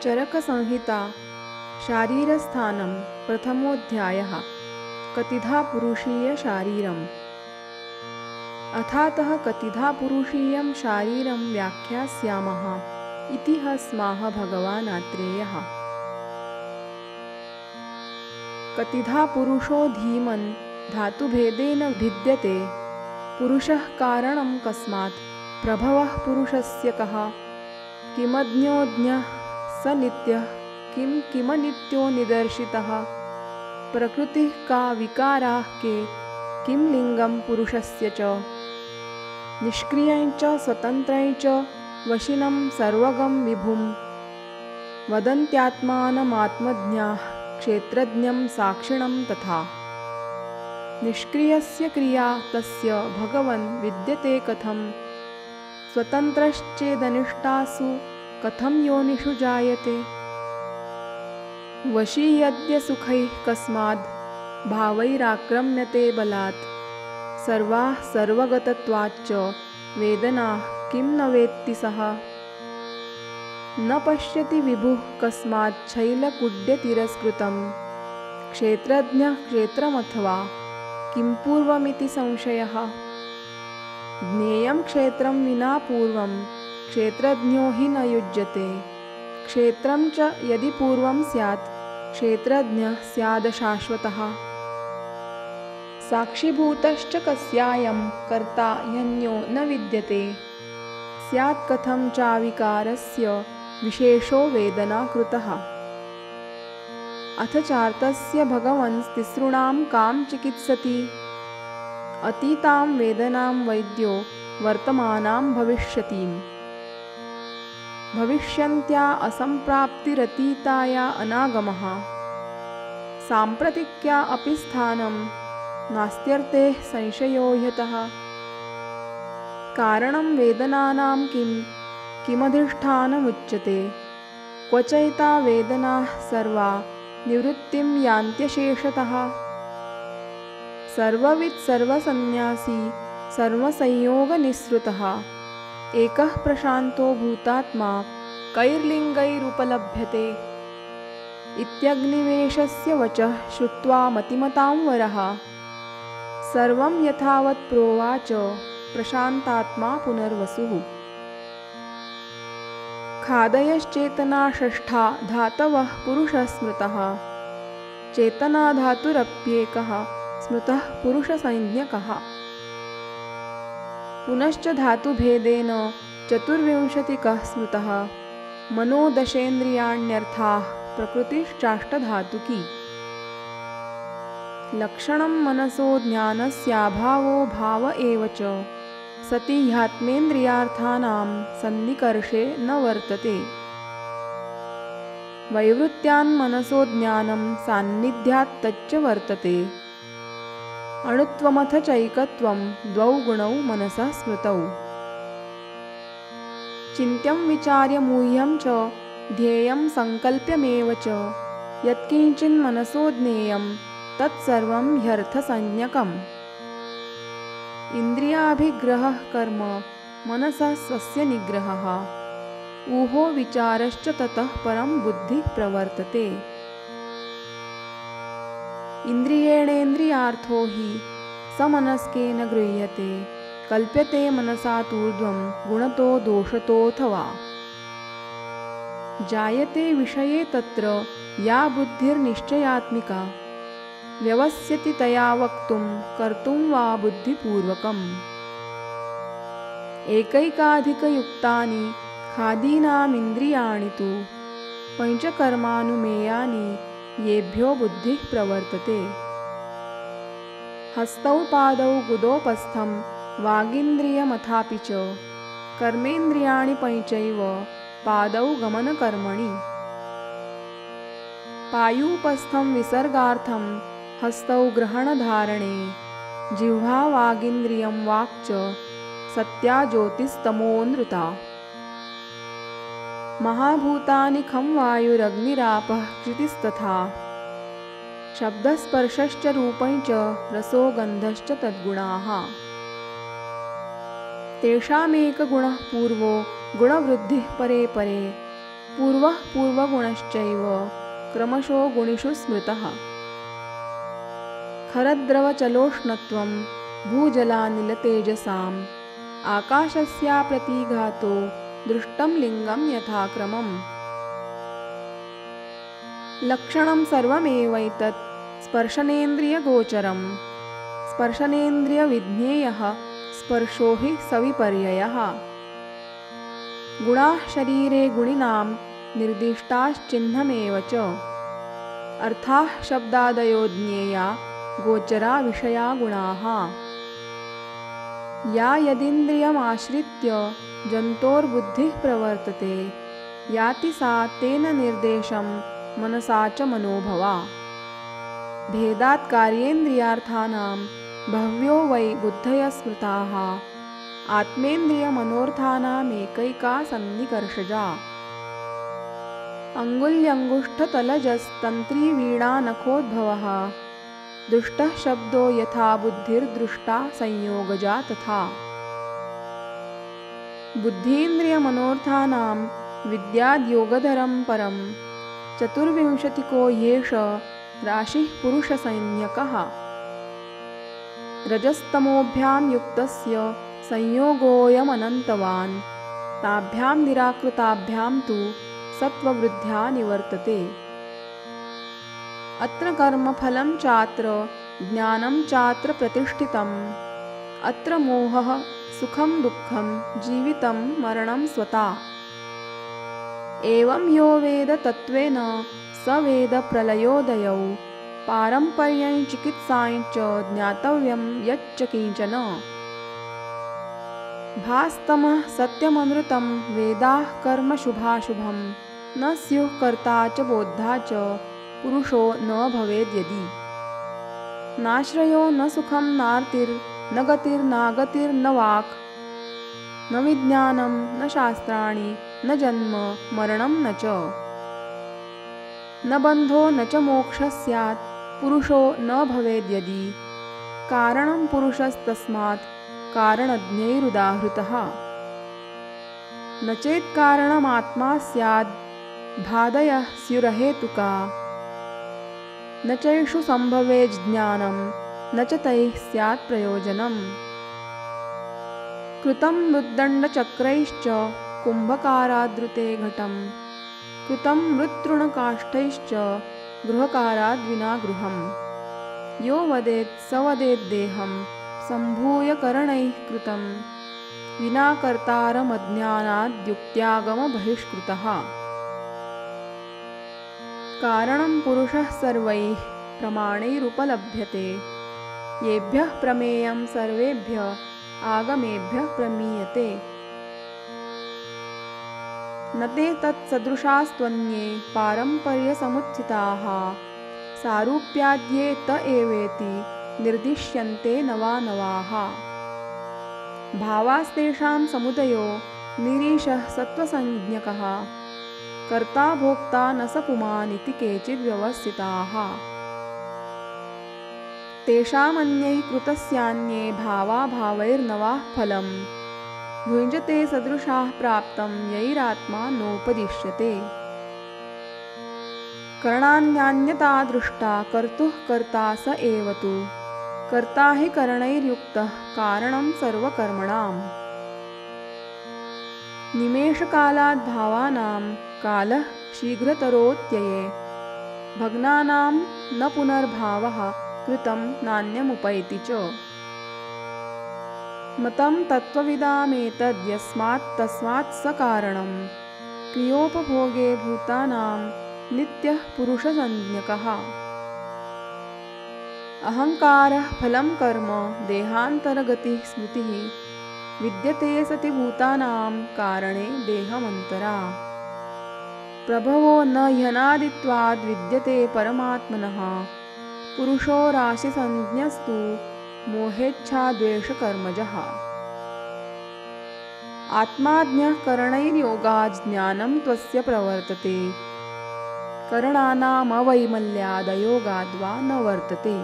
चरकसंहिता शारीरस्थानं प्रथमोऽध्यायः कतिधा पुरुषीयशारीरम्। अथातः कतिधा पुरुषीयं शारीरं व्याख्यास्यामः इति स्माह भगवान् आत्रेयः। कतिधा पुरुषो धीमन् धातुभेदेन भिद्यते। पुरुषः कारणं कस्मात् प्रभवः पुरुषस्य कः। किमज्ञोऽज्ञः स नित्यः किं किमनित्यो निदर्शितः। प्रकृतिः का विकाराः के किं लिङ्गं पुरुषस्य च। निष्क्रियं च स्वतन्त्रं च वशिनं सर्वगं विभुं। वदन्त्यात्मानमात्मज्ञाः क्षेत्रज्ञं साक्षिणं तथा। निष्क्रियस्य क्रिया तस्य भगवन् विद्यते कथं। स्वतन्त्रश्चेदनिष्टासु कथं योनिषु जायते। वशी यद्य सुखैः कस्माद् भावैराक्रम्यते बलात्। सर्वाः सर्वगतत्वाच्च वेदनाः किं न वेत्ति सः। न पश्यति विभुः कस्मात् शैलकुड्यतिरस्कृतं। क्षेत्रज्ञः क्षेत्रमथवा किं पूर्वमिति संशयः। ज्ञेयं क्षेत्रं विना पूर्वं क्षेत्रज्ञो हि न युज्यते। क्षेत्रं च यदि पूर्वं स्यात् क्षेत्रज्ञः स्याद् शाश्वतः। साक्षीभूतश्च कस्यायं कर्ता ह्यन्यो न विद्यते। स्यात् कथं चाविकारस्य विशेषो वेदनाकृतः। अथ चार्तस्य भगवन् तिसॄणां कां चिकित्सति। अतीतां वेदनां वैद्यो वर्तमानां भविष्यतीम्। भविष्यन्त्या असम्प्राप्तिरतीताया अनागमः। साम्प्रतिक्या अपि स्थानं नास्त्यर्थे संशयो ह्यतः। कारणं वेदनानां किमधिष्ठानमुच्यते। क्व चैता वेदनाः सर्वा निवृत्तिं यान्त्यशेषतः। सर्ववित् सर्वसन्न्यासी सर्वसंयोगनिःसृतः। एकः प्रशान्तो भूतात्मा कैर्लिङ्गैरुपलभ्यते। इत्यग्निवेशस्य वचः श्रुत्वा मतिमतां वरः। सर्वं यथावत् प्रोवाच प्रशान्तात्मा पुनर्वसुः। खादयश्चेतना षष्ठा धातवः पुरुषः स्मृतः। चेतनाधातुरप्येकः स्मृतः पुरुषसंज्ञकः। पुनश्च धातुभेदेन चतुर्विंशतिकः स्मृतः। मनो दशेन्द्रियाण्यर्थाः प्रकृतिश्चाष्टधातुकी। लक्षणं मनसो ज्ञानस्याभावो भाव एव च। सति ह्यात्मेन्द्रियार्थानां सन्निकर्षे न वर्तते। वैवृत्यान्मनसो ज्ञानं सान्निध्यात् तच्च वर्तते। अणुत्वमथ चैकत्वं द्वौ गुणौ मनसः स्मृतौ। चिन्त्यं विचार्य मूह्यं च ध्येयं सङ्कल्प्यमेव च। यत्किञ्चिन्मनसो ज्ञेयं तत्सर्वं ह्यर्थसंज्ञकम्। इन्द्रियाभिग्रहः कर्म मनसः स्वस्य निग्रहः। ऊहो विचारश्च ततः परं बुद्धिः प्रवर्तते। इन्द्रियेणेन्द्रियार्थो हि समनस्केन गृह्यते। कल्प्यते मनसा तूर्ध्वं गुणतो दोषतोऽथवा। जायते विषये तत्र या बुद्धिर्निश्चयात्मिका। व्यवस्यति तया वक्तुं कर्तुं वा बुद्धिपूर्वकम्। एकैकाधिकयुक्तानि खादीनामिन्द्रियाणि तु पञ्चकर्मानुमेयानि येभ्यो बुद्धिः प्रवर्तते। हस्तौ पादौ गुदोपस्थं वागीन्द्रियमथापि च। कर्मेन्द्रियाणि पञ्चैव पादौ गमनकर्मणि। पायूपस्थं विसर्गार्थं हस्तौ ग्रहणधारणे। जिह्वा वागीन्द्रियं वाक् च सत्या ज्योतिस्तमोऽनृता। महाभूतानि खं वायुरग्निरापः क्षितिस्तथा। शब्दस्पर्शश्च रूपं च रसो गन्धश्च तद्गुणाः। तेषामेकगुणः पूर्वो गुणवृद्धिः परे परे। पूर्वः पूर्वगुणश्चैव क्रमशो गुणिषु स्मृतः। खरद्रवचलोष्णत्वं भूजलानिलतेजसाम् आकाशस्याप्रतिघातो दृष्टं लिङ्गं यथाक्रमम्। लक्षणं सर्वमेवैतत् स्पर्शनेन्द्रियगोचरं स्पर्शनेन्द्रियविज्ञेयः स्पर्शो हि सविपर्ययः। गुणाः शरीरे गुणिनां निर्दिष्टाश्चिह्नमेव च अर्थाः शब्दादयो ज्ञेया गोचरा विषया गुणाः। या यदिन्द्रियमाश्रित्य जन्तोर्बुद्धिः प्रवर्तते याति सा तेन निर्देशं मनसा च मनोभवा। भेदात् कार्येन्द्रियार्थानां बह्व्यो वै बुद्धयः स्मृताः आत्मेन्द्रियमनोर्थानामेकैका सन्निकर्षजा। अङ्गुल्यङ्गुष्ठतलजस्तन्त्रीवीणानखोद्भवः दृष्टः शब्दो यथा बुद्धिर्दृष्टा संयोगजा तथा। बुद्धीन्द्रियमनोर्थानां विद्याद्योगधरं परं चतुर्विंशतिको ह्येष राशिः पुरुषसंज्ञकः। रजस्तमोभ्यां युक्तस्य संयोगोऽयमनन्तवान् ताभ्यां निराकृताभ्यां तु सत्त्ववृद्ध्या निवर्तते। अत्र कर्मफलं चात्र ज्ञानं चात्र प्रतिष्ठितम् अत्र मोहः सुखं दुःखं जीवितं मरणं स्वता। एवं यो वेद तत्त्वेन स वेद प्रलयोदयौ पारम्पर्यं चिकित्सां च ज्ञातव्यं यच्च किंचन। भास्तमः सत्यमनृतं वेदाः कर्मशुभाशुभं न स्युः कर्ता च बोद्धा च पुरुषो न भवेद्यदि। नाश्रयो न सुखं नार्तिर्न गतिर्नागतिर्न वाक् न विज्ञानं न शास्त्राणि न जन्म मरणं न च। न बन्धो न च मोक्षः स्यात् पुरुषो न भवेद्यदि। कारणं पुरुषस्तस्मात् कारणज्ञैरुदाहृतः। न चेत्कारणमात्मा स्याद् भादयः स्युरहेतुका। न चैषु सम्भवेज्ज्ञानं न च तैः स्यात् प्रयोजनम्। कृतं मृद्दण्डचक्रैश्च कुम्भकारादृते घटं कृतं मृत्तृणकाष्ठैश्च गृहकाराद्विना गृहम्। यो वदेत् स वदेद्देहं सम्भूय करणैः कृतं विना कर्तारमज्ञानाद्युक्त्यागमबहिष्कृतः। कारणं पुरुषः सर्वैः प्रमाणैरुपलभ्यते येभ्यः प्रमेयं सर्वेभ्यः आगमेभ्यः प्रमीयते। न ते तत्सदृशास्त्वन्ये पारम्पर्यसमुत्थिताः सारूप्याद्ये त एवेति निर्दिश्यन्ते नवानवाः। भावास्तेषां समुदयो निरीशः सत्त्वसंज्ञकः कर्ता भोक्ता न स पुमानिति केचिद्व्यवस्थिताः। तेषामन्यैः कृतस्यान्ये भावा भावैर्नवाः फलम् भुञ्जते सदृशाः प्राप्तं यैरात्मा नोपदिश्यते। करणान्यान्यता दृष्टा कर्तुः कर्ता स एव तु कर्ता हि करणैर्युक्तः कारणं सर्वकर्मणाम्। निमेषकालाद् भावानां कालः शीघ्रतरोत्यये भग्नानां न पुनर्भावः कृतं नान्यमुपैति च। मतं तत्त्वविदामेतद्यस्मात् तस्मात् स कारणं क्रियोपभोगे भूतानां नित्यः पुरुषसंज्ञकः। अहङ्कारः फलं कर्म देहान्तरगतिः स्मृतिः विद्यते सति भूतानां कारणे देहमन्तरा। प्रभवो न ह्यनादित्वाद् विद्यते परमात्मनः पुरुषो राशिसंज्ञस्तु मोहेच्छाद्वेषकर्मजः। आत्माज्ञः करणैर्योगात् ज्ञानं त्वस्य प्रवर्तते करणानामवैमल्यादयोगाद्वा न वर्तते।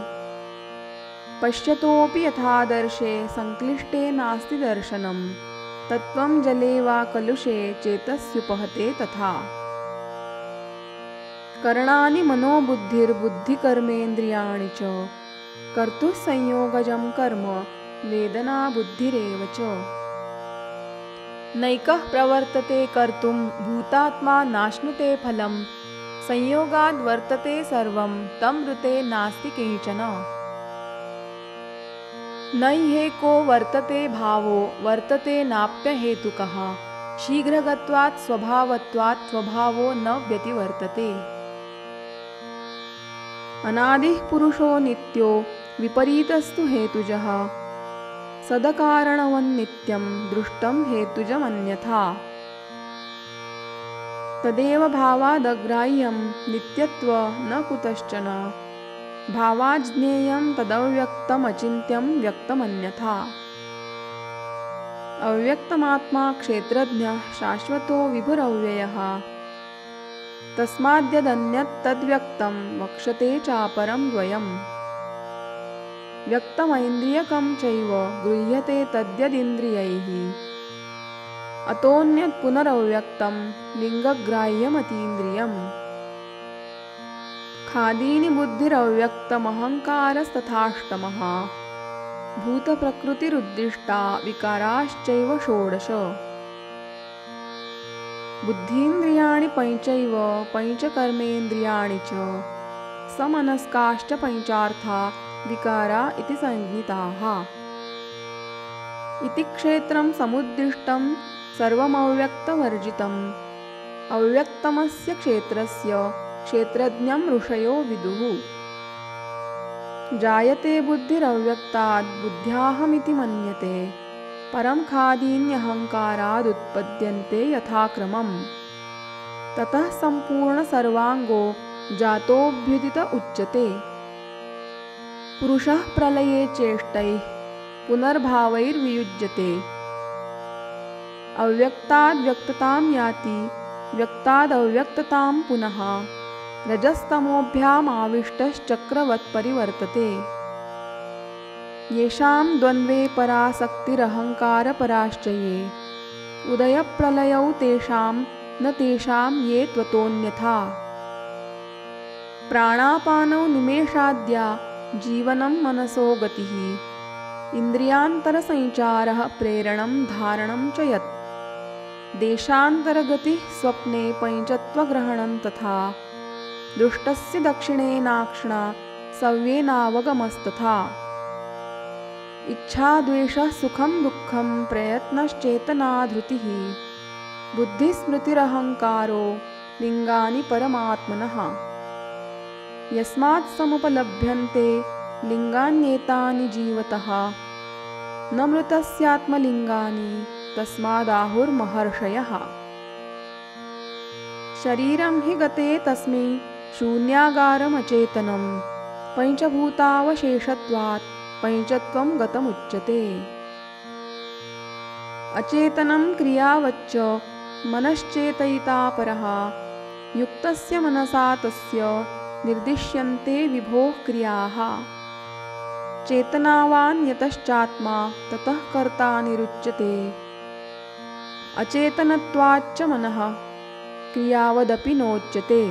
पश्यतोऽपि यथादर्शे संक्लिष्टे नास्ति दर्शनं तत्त्वं जले वा कलुषे चेतस्युपहते तथा। कर्णानि मनोबुद्धिर्बुद्धिकर्मेन्द्रियाणि च कर्तुः संयोगजं कर्म वेदना बुद्धिरेव च। नैकः प्रवर्तते कर्तुं भूतात्मा नाश्नुते फलं संयोगाद् वर्तते सर्वं तं ऋते नास्ति किंचन। नैहेको वर्तते भावो वर्तते नाप्यहेतुकः शीघ्रगत्वात् स्वभावत्वात् स्वभावो न व्यतिवर्तते। अनादिः पुरुषो नित्यो विपरीतस्तु हेतुजः सदकारणवन्नित्यं दृष्टं हेतुजमन्यथा। तदेव भावादग्राह्यं नित्यत्व न कुतश्चन भावाज्ञेयं तदव्यक्तमचिन्त्यं व्यक्तमन्यथा। अव्यक्तमात्मा क्षेत्रज्ञः शाश्वतो विभुरव्ययः तस्माद्यदन्यत् तद्व्यक्तं वक्ष्यते चापरं द्वयम्। व्यक्तमैन्द्रियकं चैव गृह्यते तद्यदिन्द्रियैः अतोऽन्यत् पुनरव्यक्तं लिङ्गग्राह्यमतीन्द्रियम्। खादीनि बुद्धिरव्यक्तमहङ्कारस्तथाष्टमः भूतप्रकृतिरुद्दिष्टा विकाराश्चैव षोडश। बुद्धीन्द्रियाणि पञ्चैव पञ्चकर्मेन्द्रियाणि च समनस्काश्च पञ्चार्था विकारा इति संज्ञिताः। इति क्षेत्रं समुद्दिष्टं सर्वमव्यक्तवर्जितम् अव्यक्तमस्य क्षेत्रस्य क्षेत्रज्ञं ऋषयो विदुः। जायते बुद्धिरव्यक्ताद् बुद्ध्याहमिति मन्यते परं खादीन्यहङ्कारादुत्पद्यन्ते यथाक्रमम्। ततः सम्पूर्णसर्वाङ्गो जातोऽभ्युदित उच्यते। पुरुषः प्रलये चेष्टैः पुनर्भावैर्वियुज्यते अव्यक्ताद् व्यक्ततां याति व्यक्तादव्यक्ततां पुनः रजस्तमोभ्यामाविष्टश्चक्रवत् परिवर्तते। येषां द्वन्द्वे परासक्तिरहङ्कारपराश्च ये उदयप्रलयौ तेषां न तेषां ये त्वतोऽन्यथा। प्राणापानौ निमेषाद्या जीवनं मनसो गतिः इन्द्रियान्तरसञ्चारः प्रेरणं धारणं च यत् देशान्तरगतिः स्वप्ने पञ्चत्वग्रहणं तथा दृष्टस्य दक्षिणेनाक्ष्णा सव्येनावगमस्तथा। इच्छा द्वेषः सुखं दुःखं प्रयत्नश्चेतना धृतिः बुद्धिस्मृतिरहङ्कारो लिङ्गानि परमात्मनः। यस्मात् समुपलभ्यन्ते लिङ्गान्येतानि जीवतः न मृतस्यात्मलिङ्गानि तस्मादाहुर्महर्षयः। शरीरं हि गते तस्मै शून्यागारमचेतनं पञ्चभूतावशेषत्वात् पञ्चत्वं गतमुच्यते। अचेतनं क्रियावच्च मनश्चेतयिता परः युक्तस्य मनसा तस्य निर्दिश्यन्ते विभोः क्रियाः। चेतनावान् यतश्चात्मा ततः कर्ता निरुच्यते अचेतनत्वाच्च मनः क्रियावदपि नोच्यते।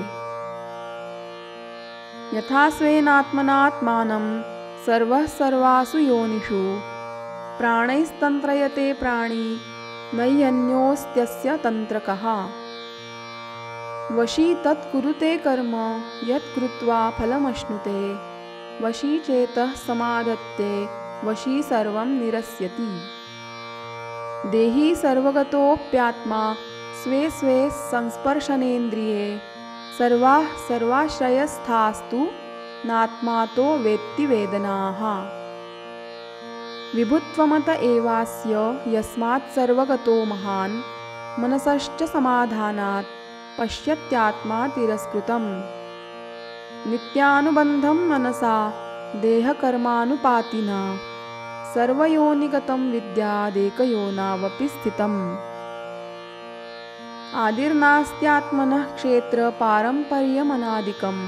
यथा स्वेनात्मनात्मानं सर्वः सर्वासु योनिषु प्राणैस्तन्त्रयते प्राणी नैयन्योऽस्त्यस्य तन्त्रकः। वशी तत् कुरुते कर्म यत् कृत्वा फलमश्नुते वशी चेतः समाधत्ते वशी सर्वं निरस्यति। देही सर्वगतोऽप्यात्मा स्वे स्वे संस्पर्शनेन्द्रिये सर्वाः सर्वाश्रयस्थास्तु नात्मातो वेत्ति वेदनाः। विभुत्वमत एवास्य यस्मात् सर्वगतो महान् मनसश्च समाधानात् पश्यत्यात्मा तिरस्कृतम्। नित्यानुबन्धं मनसा देहकर्मानुपातिना सर्वयोनिगतं विद्यादेकयोनावपि स्थितम्। आदिर्नास्त्यात्मनः क्षेत्रपारम्पर्यमनादिकम्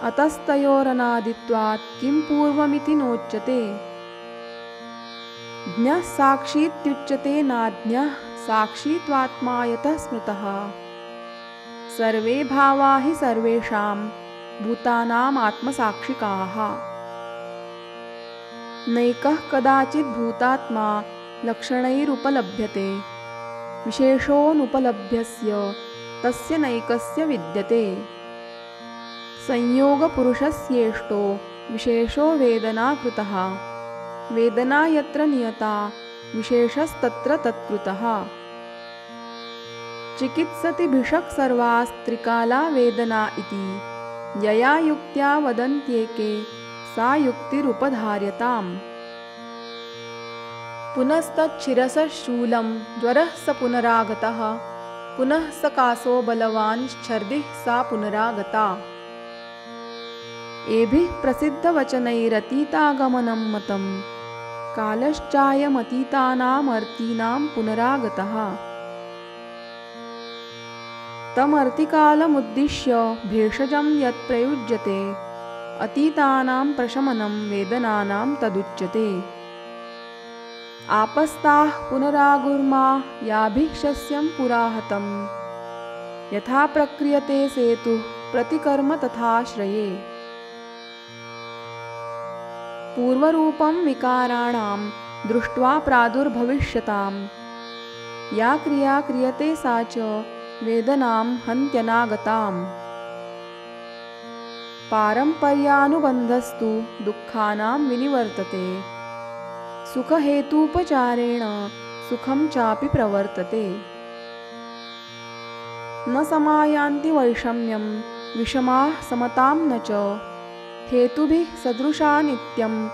अतस्तयोरनादित्वात् किं पूर्वमिति नोच्यते। ज्ञः साक्षीत्युच्यते नाज्ञः साक्षीत्वात्मा यतः स्मृतः सर्वे भावा हि सर्वेषां भूतानाम् आत्मसाक्षिकाः। नैकः कदाचित् भूतात्मा लक्षणैरुपलभ्यते, विशेषोऽनुपलभ्यस्य तस्य नैकस्य विद्यते। संयोगपुरुषस्येष्टो विशेषो वेदनाकृतः, वेदना यत्र नियता विशेषस्तत्र तत्कृतः। चिकित्सति भिषक् सर्वास्त्रिकाला वेदना इति, यया युक्त्या वदन्त्येके सा युक्तिरुपधार्यताम्। पुनस्तच्छिरसः शूलं ज्वरः स पुनरागतः, पुनः स कासो बलवान् छर्दिः सा पुनरागता। एभिः प्रसिद्धवचनैरतीतागमनं मतं, कालश्चायमतीतानामर्तीनां पुनरागतः। तमर्तिकालमुद्दिश्य भेषजं यत् प्रयुज्यते, अतीतानां प्रशमनं वेदनानां तदुच्यते। आपस्ताः पुनरागुर्मा याभिः शस्यं पुराहतं, यथा प्रक्रियते सेतुः प्रतिकर्म तथाश्रये। पूर्वरूपं विकाराणां दृष्ट्वा प्रादुर्भविष्यतां, या क्रिया क्रियते सा च वेदनां हन्त्यनागताम्। पारम्पर्यानुबन्धस्तु दुःखानां विनिवर्तते, सुखहेतूपचारेण सुखं चापि प्रवर्तते। न समायान्ति वैषम्यं विषमाः समतां न च, हेतुभिः सदृशा नित्यं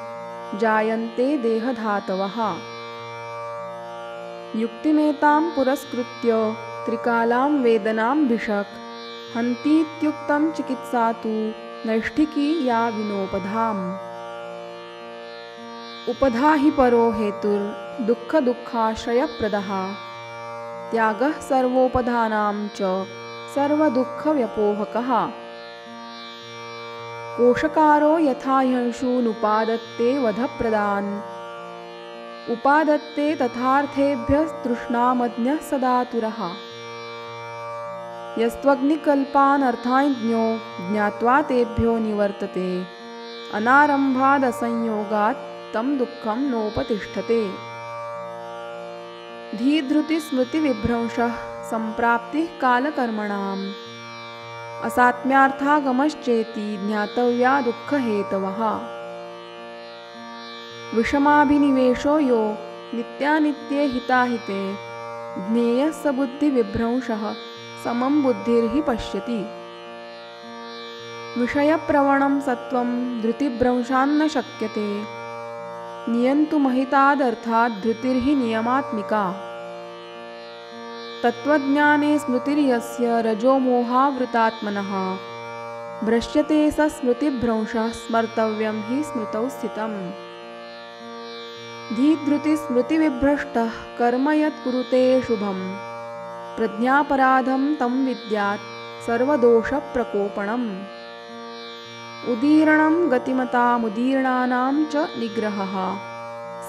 जायन्ते देहधातवः। युक्तिमेतां पुरस्कृत्य त्रिकालां वेदनां भिषक्, हन्तीत्युक्तं चिकित्सा तु नैष्ठिकी या विनोपधाम्। उपधा हि परो हेतुर्दुःखदुःखाश्रयप्रदः, त्यागः सर्वोपधानां च सर्वदुःखव्यपोहकः। कोशकारो यथा ह्यंशूनुपादत्ते वधप्रदान्, उपादत्ते तथार्थेभ्यस्तृष्णामज्ञः सदातुरः। यस्त्वग्निकल्पानर्थाञ्ज्ञो ज्ञात्वा तेभ्यो निवर्तते, अनारम्भादसंयोगात् तं दुःखं नोपतिष्ठते। धीधृतिस्मृतिविभ्रंशः सम्प्राप्तिः कालकर्मणाम्, असात्म्यार्थागमश्चेति ज्ञातव्या दुःखहेतवः। विषमाभिनिवेशो यो नित्यानित्ये हिताहिते, ज्ञेयः स बुद्धिविभ्रंशः समं बुद्धिर्हि पश्यति। विषयप्रवणं सत्वं धृतिभ्रंशान्न शक्यते, नियन्तुमहितादर्थात् धृतिर्हि नियमात्मिका। तत्त्वज्ञाने स्मृतिर्यस्य रजोमोहावृतात्मनः, भ्रश्यते स स्मृतिभ्रंशः स्मर्तव्यं हि स्मृतौ स्थितम्। धीधृतिस्मृतिविभ्रष्टः कर्म यत् कुरुते शुभं, प्रज्ञापराधं तं विद्यात् सर्वदोषप्रकोपणम्। उदीर्णं गतिमतामुदीर्णानां च निग्रहः,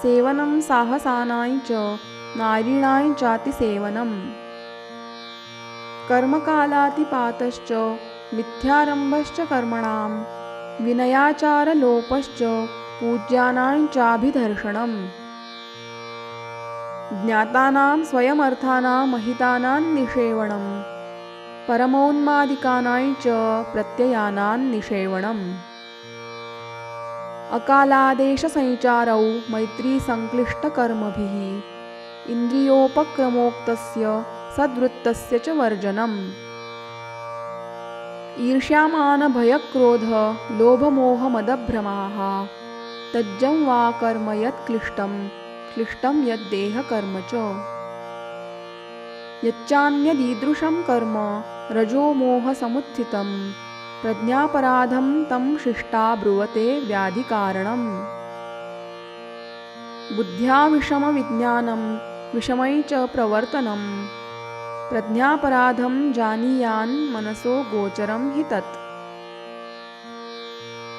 सेवनं साहसानां च नारीणां चातिसेवनम्। कर्मकालातिपातश्च मिथ्यारम्भश्च कर्मणां, विनयाचारलोपश्च पूज्यानां चाभिदर्शनम्। ज्ञातानां स्वयमर्थानां महितानां निषेवणम्, परमोन्मादिकानां च प्रत्ययानां निषेवणम्। अकालादेशसञ्चारौ मैत्रीसङ्क्लिष्टकर्मभिः, इन्द्रियोपक्रमोक्तस्य सद्वृत्तस्य च वर्जनम्। ईर्ष्यामानभयक्रोध लोभमोहमदभ्रमाः, तज्जं वा कर्म यत् क्लिष्टं, क्लिष्टं यद्देहकर्म च। यच्चान्यदीदृशं कर्म रजोमोहसमुत्थितं, प्रज्ञापराधं तं शिष्टा ब्रुवते व्याधिकारणम्। बुद्ध्या विषमविज्ञानं विषमै च प्रवर्तनं, प्रज्ञापराधं जानीयान् मनसो गोचरं हि तत्।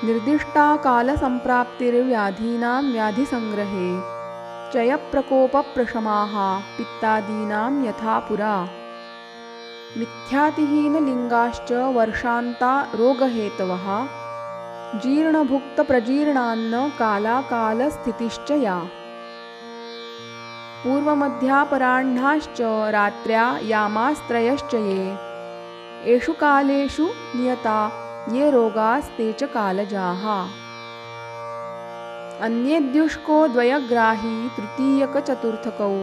निर्दिष्टा कालसम्प्राप्तिर्व्याधीनां व्याधिसङ्ग्रहे, चयप्रकोपप्रशमाः पित्तादीनां यथा पुरा। मिथ्यातिहीनलिङ्गाश्च वर्षान्ता रोगहेतवः जीर्णभुक्तप्रजीर्णान्न कालाकालस्थितिश्च या पूर्वमध्यापराह्नाश्च रात्र्या यामास्त्रयश्च ये एषु कालेषु नियता ये रोगास्ते च कालजाः अन्येद्युष्को द्वयग्राही तृतीयकचतुर्थकौ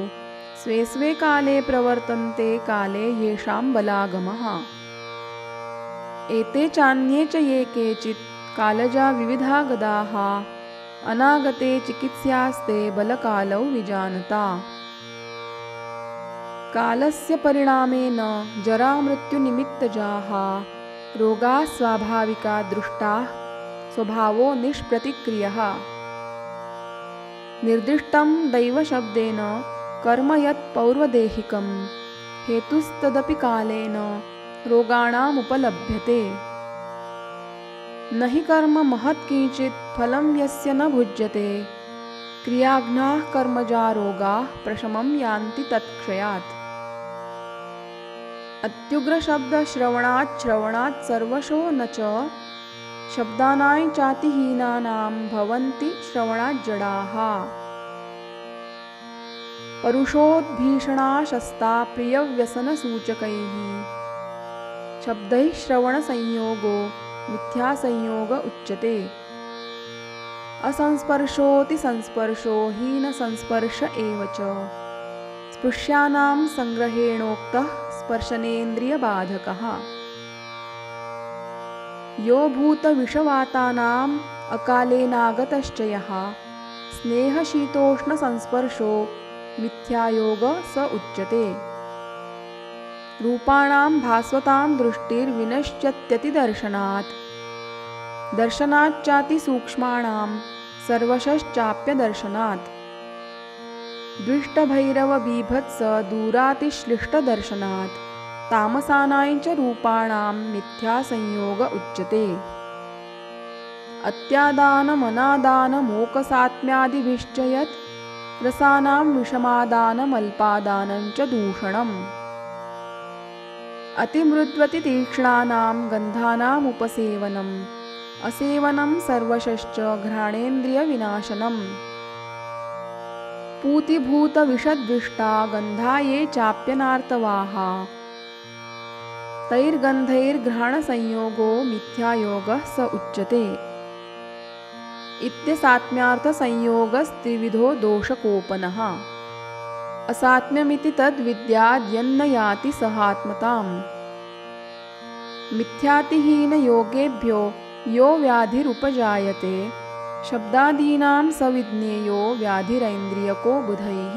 स्वे स्वे काले प्रवर्तन्ते काले येषां बलागमः एते चान्ये च ये केचित् कालजा विविधा गदाः अनागते चिकित्स्यास्ते बलकालौ विजानता कालस्य परिणामेन जरामृत्युनिमित्तजाः रोगाः स्वाभाविका दृष्टाः स्वभावो निष्प्रतिक्रियः निर्दिष्टं दैवशब्देन कर्म यत् पौर्वदेहिकं हेतुस्तदपि कालेन रोगाणामुपलभ्यते न हि कर्म महत् किञ्चित् फलं यस्य न भुज्यते क्रियाघ्नाः कर्मजा रोगाः प्रशमं यान्ति तत्क्षयात् अत्युग्रशब्दश्रवणात् सर्वशो न च शब्दानां चातिहीनानां भवन्ति श्रवणाज्जडाः परुषोद्भीषणाशस्ता प्रियव्यसनसूचकैः शब्दैः श्रवणसंयोगो मिथ्यासंयोग उच्यते असंस्पर्शोऽतिसंस्पर्शो हीनसंस्पर्श एव च स्पृश्यानां संग्रहेणोक्तः स्पर्शनेन्द्रियबाधकः यो भूतविषवातानाम् अकालेनागतश्च यः स्नेहशीतोष्णसंस्पर्शो मिथ्यायोग स उच्यते रूपाणां भास्वतां दृष्टिर्विनश्यत्यतिदर्शनात् दर्शनाच्चातिसूक्ष्माणां सर्वशश्चाप्यदर्शनात् द्विष्टभैरवबीभत्स दूरातिश्लिष्टदर्शनात् तामसानां च रूपाणां मिथ्यासंयोग उच्यते अत्यादानमनादानमोकसात्म्यादिभिश्च यत् रसानां विषमादानमल्पादानं च दूषणम् अतिमृद्वतितीक्ष्णानां गन्धानामुपसेवनम् असेवनं सर्वशश्च घ्राणेन्द्रियविनाशनम् पूतिभूतविषद्विष्टा गन्धा ये चाप्यनार्तवाः तैर्गन्धैर्घ्राणसंयोगो मिथ्यायोगः स उच्यते इत्यसात्म्यार्थसंयोगस्त्रिविधो दोषकोपनः असात्म्यमिति तद्विद्याद्यन्न याति सहात्मताम् मिथ्यातिहीनयोगेभ्यो यो व्याधिरुपजायते शब्दादीनां सविज्ञेयो व्याधिरैन्द्रियको बुधैः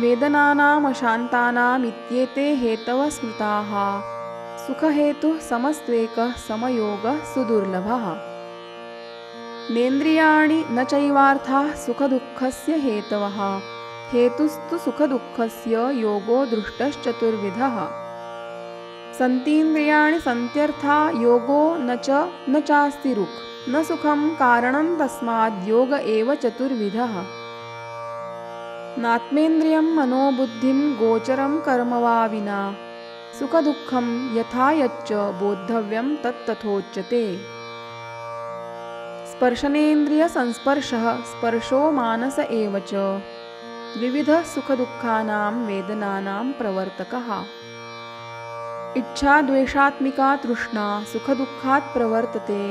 वेदनानामशान्तानामित्येते हेतवः स्मृताः सुखहेतुः समस्त्वेकः समयोगः सुदुर्लभः नेन्द्रियाणि न चैवार्थाः सुखदुःखस्य हेतवः हेतुस्तु सुखदुःखस्य योगो दृष्टश्चतुर्विधः सन्तीन्द्रियाणि सन्त्यर्था योगो न चास्ति रुक् न सुखं कारणं तस्माद् योग एव चतुर्विधः नात्मेन्द्रियं मनोबुद्धिं गोचरं कर्म वा विना सुखदुःखं यथा यच्च बोद्धव्यं तत्तथोच्यते स्पर्शनेन्द्रियसंस्पर्शः स्पर्शो मानस एव च द्विविधः सुखदुःखानां वेदनानां प्रवर्तकः इच्छा द्वेषात्मिका तृष्णा सुखदुःखात् प्रवर्तते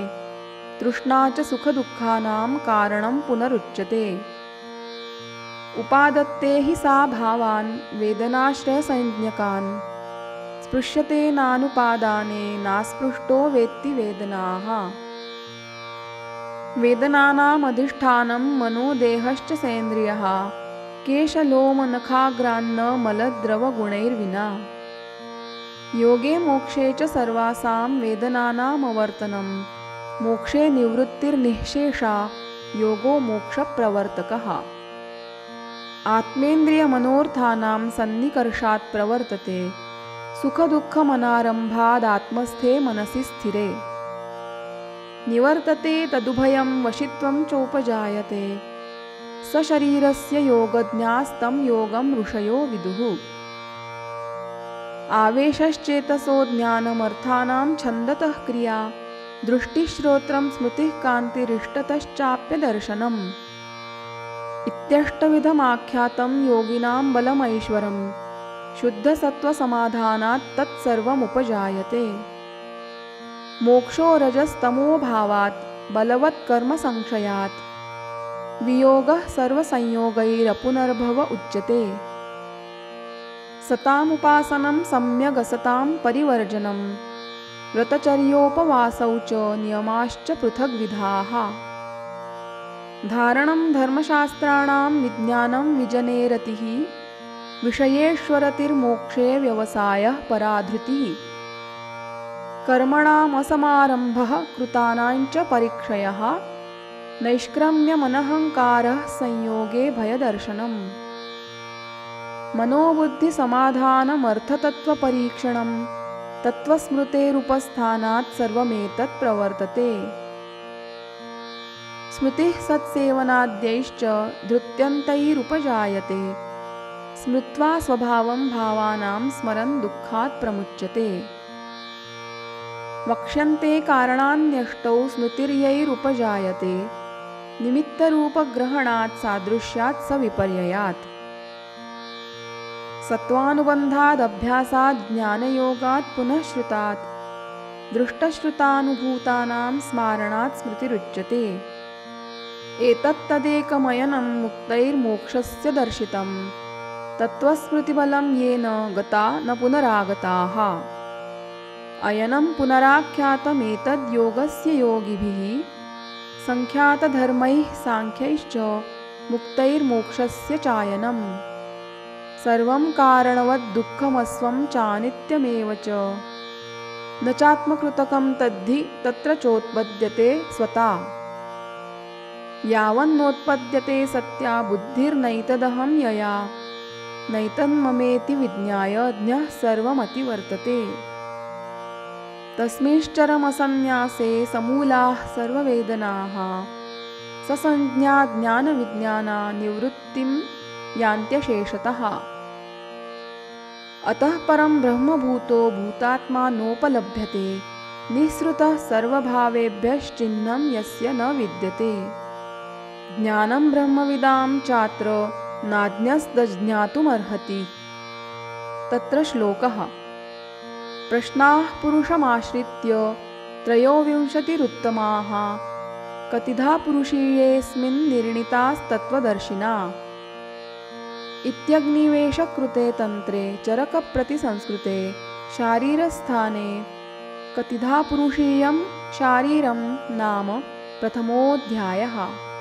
तृष्णा च सुखदुःखानां कारणं पुनरुच्यते उपादत्ते हि सा भावान् वेदनाश्रयसंज्ञकान् स्पृश्यते नानुपादाने नास्पृष्टो वेत्ति वेदनाः वेदनानामधिष्ठानं मनो देहश्च सेन्द्रियः केशलोमनखाग्रान्न मलद्रवगुणैर्विना योगे मोक्षे च सर्वासां वेदनानामवर्तनं मोक्षे निवृत्तिर्निःशेषा योगो मोक्षप्रवर्तकः आत्मेन्द्रियमनोर्थानां सन्निकर्षात् प्रवर्तते सुखदुःखमनारम्भादात्मस्थे मनसि स्थिरे निवर्तते तदुभयं वशित्वं चोपजायते सशरीरस्य योगज्ञास्तं योगं ऋषयो विदुः आवेशश्चेतसो ज्ञानमर्थानां छन्दतः क्रिया दृष्टिश्रोत्रं स्मृतिः कान्तिरिष्टतश्चाप्यदर्शनम् इत्यष्टविधमाख्यातं योगिनां बलमैश्वरं शुद्धसत्त्वसमाधानात् तत्सर्वमुपजायते। मोक्षो रजस्तमोभावात् बलवत्कर्मसंक्षयात् वियोगः सर्वसंयोगैरपुनर्भव उच्यते। सतामुपासनं सम्यगसतां परिवर्जनं व्रतचर्योपवासौ च नियमाश्च पृथग्विधाः। धारणं धर्मशास्त्राणां विज्ञानं विजने रतिः विषयेष्वरतिर्मोक्षे व्यवसायः पराधृतिः। कर्मणामसमारम्भः कृतानां च परिक्षयः नैष्क्रम्यमनहङ्कारः संयोगे भयदर्शनम्। मनोबुद्धिसमाधानमर्थतत्त्वपरीक्षणं तत्त्वस्मृतेरुपस्थानात् सर्वमेतत् प्रवर्तते। स्मृतिः सत्सेवनाद्यैश्च धृत्यन्तैरुपजायते स्मृत्वा स्वभावं भावानां स्मरन् दुःखात् प्रमुच्यते। वक्ष्यन्ते कारणान्यष्टौ स्मृतिर्यैरुपजायते निमित्तरूपग्रहणात् सादृश्यात् सविपर्ययात्। सत्त्वानुबन्धादभ्यासात् ज्ञानयोगात् पुनः श्रुतात् दृष्टश्रुतानुभूतानां स्मारणात् स्मृतिरुच्यते। एतत्तदेकमयनं मुक्तैर्मोक्षस्य दर्शितं तत्त्वस्मृतिबलं येन गता न पुनरागताः। अयनं पुनराख्यातमेतद्योगस्य योगिभिः सङ्ख्यातधर्मैः साङ्ख्यैश्च मुक्तैर्मोक्षस्य चायनम्। सर्वं कारणवद्दुःखमस्वं चानित्यमेव च न चात्मकृतकं तद्धि तत्र चोत्पद्यते स्वता। यावन्नोत्पद्यते सत्या बुद्धिर्नैतदहं यया नैतन्ममेति विज्ञाय ज्ञः सर्वमतिवर्तते। तस्मिंश्चरमसन्न्यासे समूलाः सर्ववेदनाः ससंज्ञा ज्ञानविज्ञाना निवृत्तिं यान्त्यशेषतः। अतः परं ब्रह्मभूतो भूतात्मा नोपलभ्यते निःसृतः सर्वभावेभ्यश्चिह्नं यस्य न विद्यते। ज्ञानं ब्रह्मविदां चात्र नाज्ञस्तज्ज्ञातुमर्हति। तत्र श्लोकः। प्रश्नाः पुरुषमाश्रित्य त्रयोविंशतिरुत्तमाः कतिधा पुरुषीयेऽस्मिन् निर्णीतास्तत्त्वदर्शिना। इत्यग्निवेशकृते तन्त्रे चरकप्रतिसंस्कृते शारीरस्थाने कतिधा पुरुषीयं शारीरं नाम प्रथमोऽध्यायः।